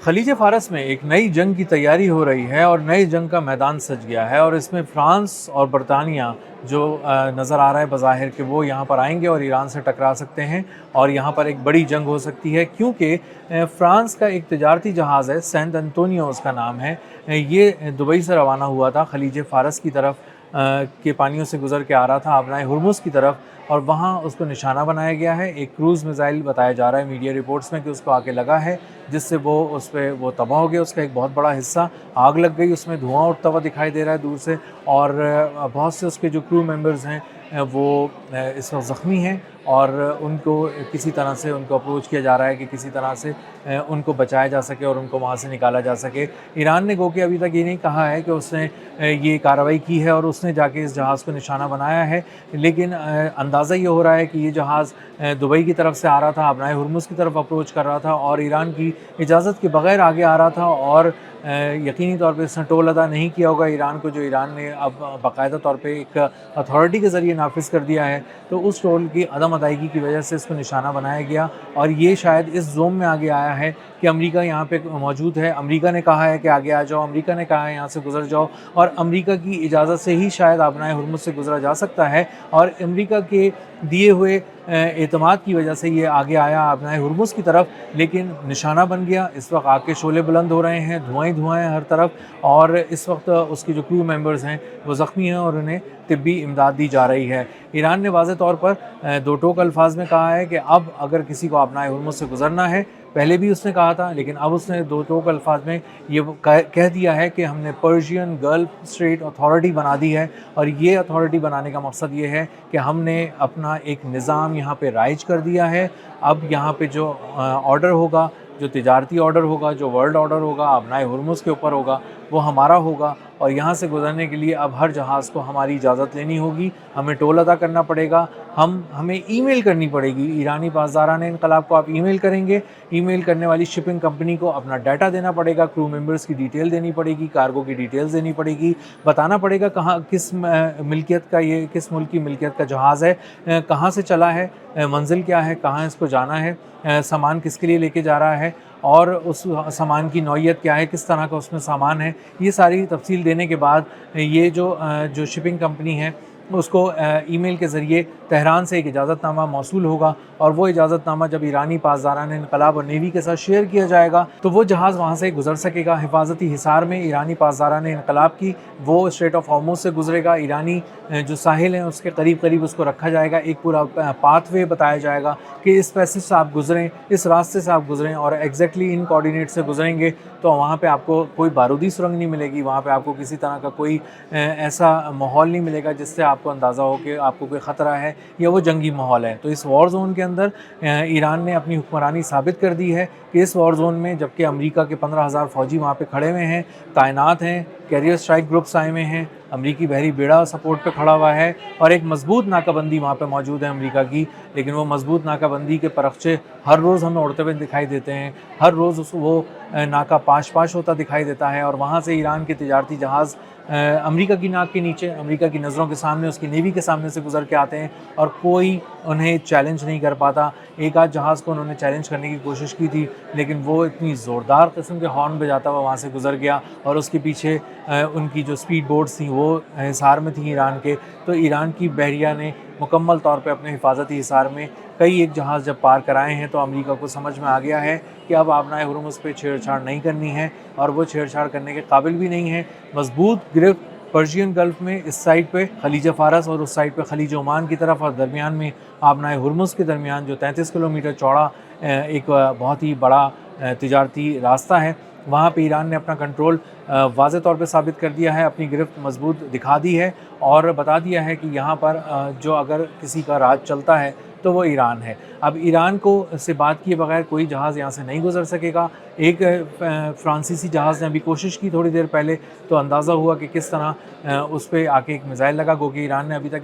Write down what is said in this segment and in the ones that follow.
खलीज फ़ारस में एक नई जंग की तैयारी हो रही है और नई जंग का मैदान सज गया है और इसमें फ्रांस और बरतानिया जो नज़र आ रहा है बज़ाहिर कि वो यहाँ पर आएंगे और ईरान से टकरा सकते हैं और यहाँ पर एक बड़ी जंग हो सकती है, क्योंकि फ्रांस का एक तजारती जहाज़ है, सेंट एंटोनियो उसका नाम है। ये दुबई से रवाना हुआ था, खलीज फ़ारस की तरफ के पानियों से गुज़र के आ रहा था आबनाए हुर्मुज़ की तरफ, और वहाँ उसको निशाना बनाया गया है। एक क्रूज़ मिसाइल बताया जा रहा है मीडिया रिपोर्ट्स में कि उसको आके लगा है, जिससे उस पे वो तबाह हो गया, उसका एक बहुत बड़ा हिस्सा आग लग गई, उसमें धुआं उठता हुआ दिखाई दे रहा है दूर से। और बहुत से उसके जो क्रू मेंबर्स हैं वो इस वक्त ज़ख्मी हैं और उनको किसी तरह से उनको अप्रोच किया जा रहा है कि किसी तरह से उनको बचाया जा सके और उनको वहाँ से निकाला जा सके। ईरान ने गो कि अभी तक ये नहीं कहा है कि उसने ये कार्रवाई की है और उसने जाके इस जहाज़ को निशाना बनाया है, लेकिन अंदाज़ा ये हो रहा है कि ये जहाज़ दुबई की तरफ से आ रहा था, आबनाए हुर्मुज़ की तरफ अप्रोच कर रहा था और ईरान की इजाज़त के बग़ैर आगे आ रहा था। और यकीनी तौर पे इसने टोल अदा नहीं किया होगा ईरान को, जो ईरान ने अब बाकायदा तौर पे एक अथॉरिटी के ज़रिए नाफिज़ कर दिया है। तो उस टोल की अदम अदायगी की वजह से इसको निशाना बनाया गया और ये शायद इस ज़ोन में आगे आया है कि अमेरिका यहाँ पे मौजूद है। अमेरिका ने कहा है कि आगे आ जाओ, अमेरिका ने कहा है यहाँ से गुज़र जाओ, और अमेरिका की इजाज़त से ही शायद आबनाए हुर्मुज़ से गुज़रा जा सकता है। और अमेरिका के दिए हुए एतमाद की वजह से ये आगे आया आबनाए हुर्मुज़ की तरफ, लेकिन निशाना बन गया। इस वक्त आग के शोले बुलंद हो रहे हैं, धुआं ही धुआं है हर तरफ, और इस वक्त उसके जो क्रू मेंबर्स हैं वो ज़ख्मी हैं और उन्हें तिब्बी इमदाद दी जा रही है। ईरान ने वाज़ेह तौर पर दो टोक अल्फाज में कहा है कि अब अगर किसी को आबनाए हुर्मुज़ से गुज़रना है, पहले भी उसने कहा था लेकिन अब उसने दो टोक अल्फाज में ये कह दिया है कि हमने पर्शियन गल्फ स्ट्रेट अथॉरिटी बना दी है। और ये अथॉरिटी बनाने का मकसद ये है कि हमने अपना एक निज़ाम यहाँ पे राइज कर दिया है। अब यहाँ पे जो ऑर्डर होगा, जो तिजारती ऑर्डर होगा, जो वर्ल्ड ऑर्डर होगा, आबनाए हुर्मुज़ के ऊपर होगा, वो हमारा होगा। और यहाँ से गुज़रने के लिए अब हर जहाज़ को हमारी इजाज़त लेनी होगी, हमें टोल अदा करना पड़ेगा, हमें ईमेल करनी पड़ेगी। ईरानी पासदारान इनकलाब को आप ईमेल करेंगे, ईमेल करने वाली शिपिंग कंपनी को अपना डाटा देना पड़ेगा, क्रू मेंबर्स की डिटेल देनी पड़ेगी, कार्गो की डिटेल्स देनी पड़ेगी, बताना पड़ेगा कहाँ किस मिल्कियत का, ये किस मुल्क की मिल्कियत का जहाज़ है, कहाँ से चला है, मंजिल क्या है, कहाँ इसको जाना है, सामान किसके लिए लेके जा रहा है, और उस सामान की नौइयत क्या है, किस तरह का उसमें सामान है। ये सारी तफसील देने के बाद ये जो शिपिंग कंपनी है उसको ईमेल के ज़रिए तेहरान से एक इजाज़तनामा मौसूल होगा, और वो इजाज़तनामा जब ईरानी पासदारान इनकलाब और नेवी के साथ शेयर किया जाएगा तो वो जहाज़ वहाँ से गुज़र सकेगा। हिफाजती हिसार में ईरानी पासदारान इनकलाब की वो स्ट्रेट ऑफ हॉर्मुज़ से गुजरेगा, ईरानी जो साहिल हैं उसके करीब करीब उसको रखा जाएगा, एक पूरा पाथवे बताया जाएगा कि इस पैसेज से आप गुज़रें, इस रास्ते से आप गुज़रें, और एग्जैक्टली इन कोऑर्डिनेट से गुज़रेंगे तो वहाँ पे आपको कोई बारूदी सुरंग नहीं मिलेगी, वहाँ पे आपको किसी तरह का कोई ऐसा माहौल नहीं मिलेगा जिससे आपको अंदाज़ा हो कि आपको कोई ख़तरा है या वो जंगी माहौल है। तो इस वॉर जोन के अंदर ईरान ने अपनी हुक्मरानी साबित कर दी है कि इस वॉर जोन में जबकि अमेरिका के 15,000 फ़ौजी वहाँ पे खड़े हुए हैं, तैनात हैं, कैरियर स्ट्राइक ग्रुप्स आए हुए हैं, अमरीकी बहरी बेड़ा सपोर्ट पे खड़ा हुआ है, और एक मजबूत नाकाबंदी वहाँ पे मौजूद है अमेरिका की। लेकिन वो मजबूत नाकाबंदी के परखचे हर रोज़ हमें उड़ते हुए दिखाई देते हैं, हर रोज़ वो नाका पाश होता दिखाई देता है, और वहाँ से ईरान के तिजारती जहाज़ अमेरिका की नाक के नीचे, अमेरिका की नज़रों के सामने, उसकी नेवी के सामने से गुजर के आते हैं और कोई उन्हें चैलेंज नहीं कर पाता। एक आध जहाज़ को उन्होंने चैलेंज करने की कोशिश की थी, लेकिन वो इतनी ज़ोरदार किस्म के हॉर्न बजाता हुआ वहाँ से गुजर गया, और उसके पीछे उनकी जो स्पीड बोट्स थी वो हिसार में थी ईरान के। तो ईरान की बहरिया ने मुकम्मल तौर पे अपने हिफाजती हिसार में कई एक जहाज़ जब पार कराए हैं तो अमेरिका को समझ में आ गया है कि अब आबनाए हुर्मुज़ पे छेड़छाड़ नहीं करनी है, और वो छेड़छाड़ करने के काबिल भी नहीं है। मजबूत गिरफ्त पर्शियन गल्फ़ में इस साइड पे खलीज फ़ारस और उस साइड पे खलीज ओमान की तरफ, और दरमियान में आबनाए हुर्मुज़ के दरमियान जो 33 किलोमीटर चौड़ा एक बहुत ही बड़ा तिजारती रास्ता है, वहाँ पे ईरान ने अपना कंट्रोल वाज़ेह तौर पे साबित कर दिया है, अपनी गिरफ्त मजबूत दिखा दी है, और बता दिया है कि यहाँ पर जो अगर किसी का राज चलता है तो वो ईरान है। अब ईरान को से बात किए बगैर कोई जहाज़ यहाँ से नहीं गुजर सकेगा। एक फ्रांसीसी जहाज़ ने अभी कोशिश की थोड़ी देर पहले, तो अंदाज़ा हुआ कि किस तरह उस पर आके एक मिसाइल लगा, क्योंकि ईरान ने अभी तक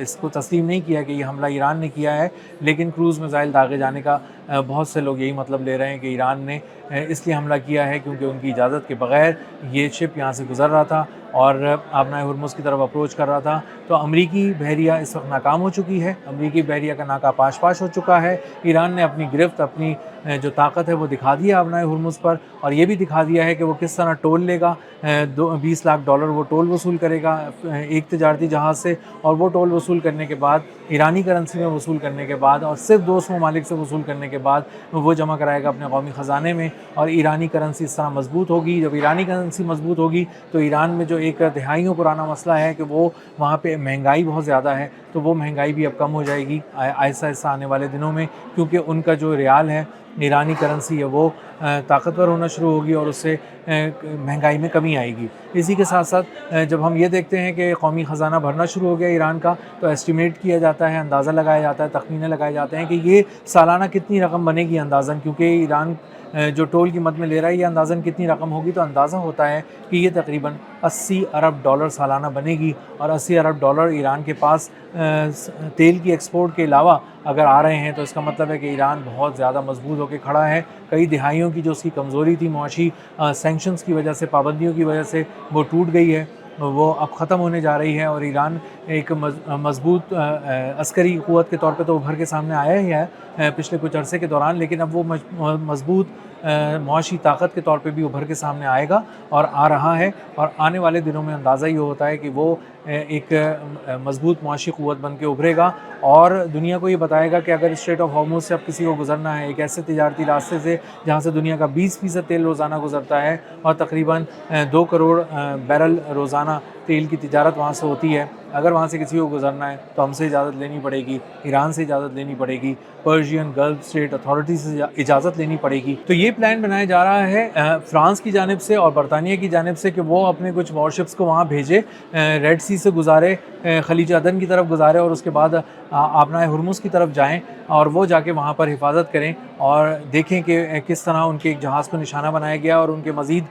इसको तस्लीम नहीं किया कि ये हमला ईरान ने किया है, लेकिन क्रूज़ मिसाइल दागे जाने का बहुत से लोग यही मतलब ले रहे हैं कि ईरान ने इसलिए हमला किया है क्योंकि उनकी इजाज़त के बग़ैर ये शिप यहाँ से गुज़र रहा था और आबनाए हुर्मुज़ की तरफ अप्रोच कर रहा था। तो अमरीकी बहरिया इस वक्त नाकाम हो चुकी है, अमरीकी बहरिया का नाका पाश हो चुका है। ईरान ने अपनी गिरफ्त, अपनी जो ताकत है वो दिखा दी है आबनाए हुर्मुज़ पर, और ये भी दिखा दिया है कि वो किस तरह टोल लेगा। 20 लाख डॉलर वो टोल वसूल करेगा एक तिजारती जहाज़ से, और वो टोल वसूल करने के बाद, ईरानी करेंसी में वसूल करने के बाद, और सिर्फ 200 ममालिक से वसूल करने के बाद वो जमा कराएगा अपने कौमी ख़जाने में, और ईरानी करेंसी इस तरह मजबूत होगी। जब ईरानी करेंसी मजबूत होगी तो ईरान में जो एक दहाइयों पुराना मसला है कि वो वहाँ पे महंगाई बहुत ज़्यादा है, तो वो महंगाई भी अब कम हो जाएगी आहिस्ता आहिस्ता आने वाले दिनों में, क्योंकि उनका जो रियाल है, ईरानी करेंसी है, वो ताकतवर होना शुरू होगी और उससे महंगाई में कमी आएगी। इसी के साथ साथ जब हम ये देखते हैं कि कौमी ख़जाना भरना शुरू हो गया ईरान का, तो एस्टिमेट किया जाता है, अंदाज़ा लगाया जाता है, तखमीने लगाए जाते हैं कि ये सालाना कितनी रकम बनेगी अंदाज़न, क्योंकि ईरान जो टोल की मद में ले रहा है, ये अंदाज़न कितनी रकम होगी, तो अंदाज़ा होता है कि ये तकरीबन 80 अरब डॉलर सालाना बनेगी। और 80 अरब डॉलर ईरान के पास तेल की एक्सपोर्ट के अलावा अगर आ रहे हैं, तो इसका मतलब है कि ईरान बहुत ज़्यादा मजबूत होकर खड़ा है। कई दिहाइयों की जो उसकी कमज़ोरी थी मुआशी सैंक्शंस की वजह से, पाबंदियों की वजह से, वो टूट गई है, वो अब ख़त्म होने जा रही है, और ईरान एक मजबूत अस्करी क़ुव्वत के तौर पे तो उभर के सामने आया ही है पिछले कुछ अरसे के दौरान, लेकिन अब वो मजबूत मुआशी ताकत के तौर पे भी उभर के सामने आएगा और आ रहा है। और आने वाले दिनों में अंदाज़ा ये होता है कि वो एक मजबूत मुआशी क़ुव्वत बन के उभरेगा, और दुनिया को ये बताएगा कि अगर स्ट्रेट ऑफ हॉर्मुज़ से अब किसी को गुजरना है, एक ऐसे तिजारती रास्ते से जहाँ से दुनिया का 20% तेल रोज़ाना गुजरता है, और तकरीबन 2 करोड़ बैरल रोज़ाना तेल की तिजारत वहाँ से होती है, अगर वहाँ से किसी को गुजरना है तो हमसे इजाज़त लेनी पड़ेगी, ईरान से इजाज़त लेनी पड़ेगी, पर्शियन गल्फ स्टेट अथॉरिटी से इजाज़त लेनी पड़ेगी। तो ये प्लान बनाया जा रहा है फ्रांस की जानिब से और बरतानिया की जानिब से कि वो अपने कुछ वॉरशिप्स को वहाँ भेजे, रेड सी से गुजारे, खलीज अदन की तरफ गुजारे, और उसके बाद आबनाए हुर्मुज़ की तरफ जाएँ, और वो जाके वहाँ पर हिफाजत करें और देखें कि किस तरह उनके एक जहाज़ को निशाना बनाया गया, और उनके मज़ीद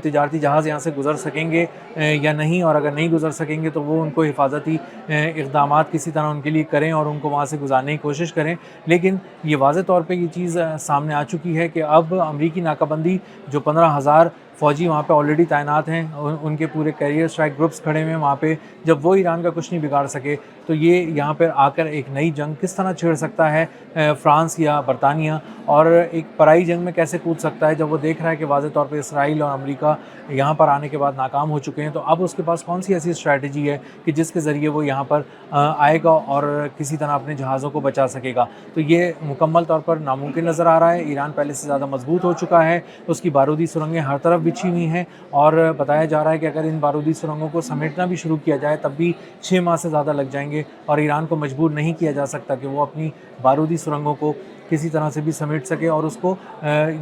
तिजारती जहाज़ यहाँ से गुज़र सकेंगे या नहीं, और अगर नहीं गुज़र सकेंगे तो वो उनको हिफाजती इक़दामात किसी तरह उनके लिए करें और उनको वहाँ से गुज़ारने की कोशिश करें। लेकिन ये वाज़ेह तौर पे ये चीज़ सामने आ चुकी है कि अब अमरीकी नाकाबंदी, जो 15,000 फ़ौजी वहाँ पे ऑलरेडी तैनात हैं, उनके पूरे कैरियर स्ट्राइक ग्रुप्स खड़े हुए हैं वहाँ पे, जब वो ईरान का कुछ नहीं बिगाड़ सके, तो ये यहाँ पर आकर एक नई जंग किस तरह छेड़ सकता है फ्रांस या बरतानिया, और एक पराई जंग में कैसे कूद सकता है जब वो देख रहा है कि वाज़ेह तौर पे इसराइल और अमेरिका यहाँ पर आने के बाद नाकाम हो चुके हैं। तो अब उसके पास कौन सी ऐसी स्ट्रैटेजी है कि जिसके ज़रिए वो यहाँ पर आएगा और किसी तरह अपने जहाज़ों को बचा सकेगा। तो ये मुकम्मल तौर पर नामुमकिन नज़र आ रहा है। ईरान पहले से ज़्यादा मजबूत हो चुका है, उसकी बारूदी सुरंगें हर तरफ बिछी हुई हैं, और बताया जा रहा है कि अगर इन बारूदी सुरंगों को समेटना भी शुरू किया जाए तब भी 6 माह से ज़्यादा लग जाएंगे, और ईरान को मजबूर नहीं किया जा सकता कि वो अपनी बारूदी सुरंगों को किसी तरह से भी समेट सके, और उसको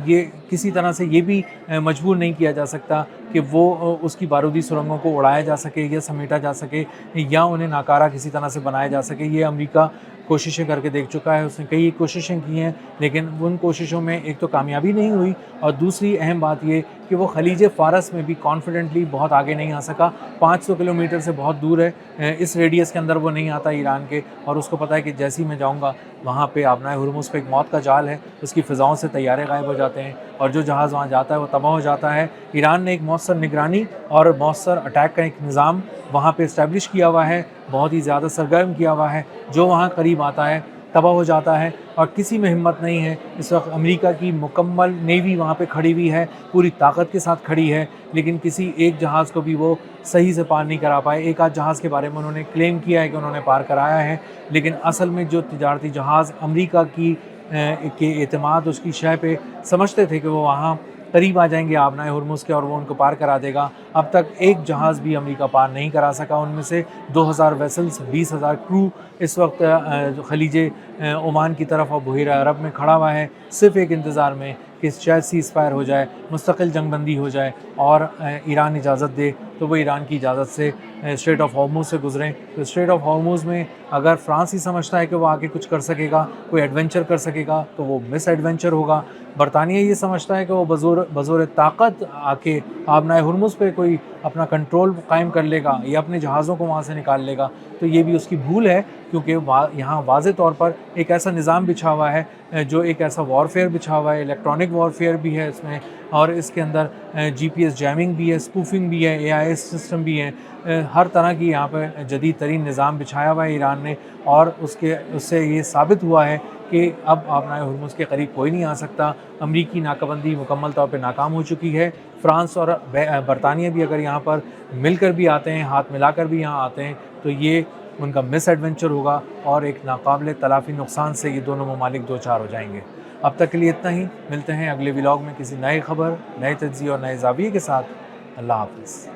ये किसी तरह से ये भी मजबूर नहीं किया जा सकता कि वो उसकी बारूदी सुरंगों को उड़ाया जा सके या समेटा जा सके या उन्हें नाकारा किसी तरह से बनाया जा सके। ये अमेरिका कोशिशें करके देख चुका है, उसने कई कोशिशें की हैं, लेकिन उन कोशिशों में एक तो कामयाबी नहीं हुई, और दूसरी अहम बात ये कि वो खलीज फ़ारस में भी कॉन्फिडेंटली बहुत आगे नहीं आ सका। 500 किलोमीटर से बहुत दूर है, इस रेडियस के अंदर वो नहीं आता ईरान के, और उसको पता है कि जैसे ही मैं जाऊँगा वहाँ पे आबनाए हुर्मुज़ पे एक मौत का जाल है, उसकी फ़िज़ाओं से तैयारे गायब हो जाते हैं, और जो जहाज़ वहाँ जाता है वो तबाह हो जाता है। ईरान ने एक मौसर निगरानी और मौसर अटैक का एक निज़ाम वहाँ पे इस्टेब्लिश किया हुआ है, बहुत ही ज़्यादा सरगर्म किया हुआ है, जो वहाँ करीब आता है तबाह हो जाता है, और किसी में हिम्मत नहीं है। इस वक्त अमेरिका की मुकम्मल नेवी वहाँ पे खड़ी हुई है, पूरी ताकत के साथ खड़ी है, लेकिन किसी एक जहाज़ को भी वो सही से पार नहीं करा पाए। एक आध जहाज़ के बारे में उन्होंने क्लेम किया है कि उन्होंने पार कराया है, लेकिन असल में जो तिजारती जहाज़ अमेरिका की के एतमाद उसकी शय पे समझते थे कि वो वहाँ करीब आ जाएंगे आबनाए हुर्मुज़ के और वो उनको पार करा देगा, अब तक एक जहाज़ भी अमेरिका पार नहीं करा सका। उनमें से 2000 वेसल्स, 20,000 क्रू इस वक्त खलीज ओमान की तरफ और बहीरा अरब में खड़ा हुआ है, सिर्फ़ एक इंतज़ार में कि शायद सीज़ फायर हो जाए, मुस्तकिल जंगबंदी हो जाए, और ईरान इजाज़त दे तो वो ईरान की इजाज़त से स्ट्रेट ऑफ हॉर्मुज़ से गुज़रें। तो स्ट्रेट ऑफ हॉर्मुज़ में अगर फ्रांस ही समझता है कि वो आके कुछ कर सकेगा, कोई एडवेंचर कर सकेगा, तो वो मिस एडवेंचर होगा। बरतानिया ये समझता है कि वो बज़ोर ताकत आके आबनाए हुर्मुज़ पे कोई अपना कंट्रोल कायम कर लेगा या अपने जहाज़ों को वहाँ से निकाल लेगा, तो ये भी उसकी भूल है, क्योंकि यहाँ वाज़े तौर पर एक ऐसा निज़ाम बिछा हुआ है, जो एक ऐसा वॉरफेयर बिछा हुआ है, इलेक्ट्रॉनिक वॉरफेयर भी है इसमें, اور اس کے اندر GPS جیمنگ بھی ہے، اسپوفنگ بھی ہے، AIS سسٹم بھی ہیں، ہر طرح کی یہاں پہ جدید ترین نظام بچھایا ہوا ہے ایران نے، اور اس سے یہ ثابت ہوا ہے کہ اب آبنائے ہرمز کے قریب کوئی نہیں آ سکتا۔ امریکی ناکہ بندی مکمل طور پہ ناکام ہو چکی ہے۔ فرانس اور برطانیہ بھی اگر یہاں پر مل کر بھی آتے ہیں، ہاتھ ملا کر بھی یہاں آتے ہیں، تو یہ ان کا مس ایڈونچر ہوگا اور ایک ناقابل تلافی نقصان سے یہ دونوں ممالک دو چار ہو جائیں گے۔ اب تک کے لیے اتنا ہی، ملتے ہیں اگلے ولاگ میں کسی نئے خبر، نئے تجزیے اور نئے زاویے کے ساتھ۔ اللہ حافظ۔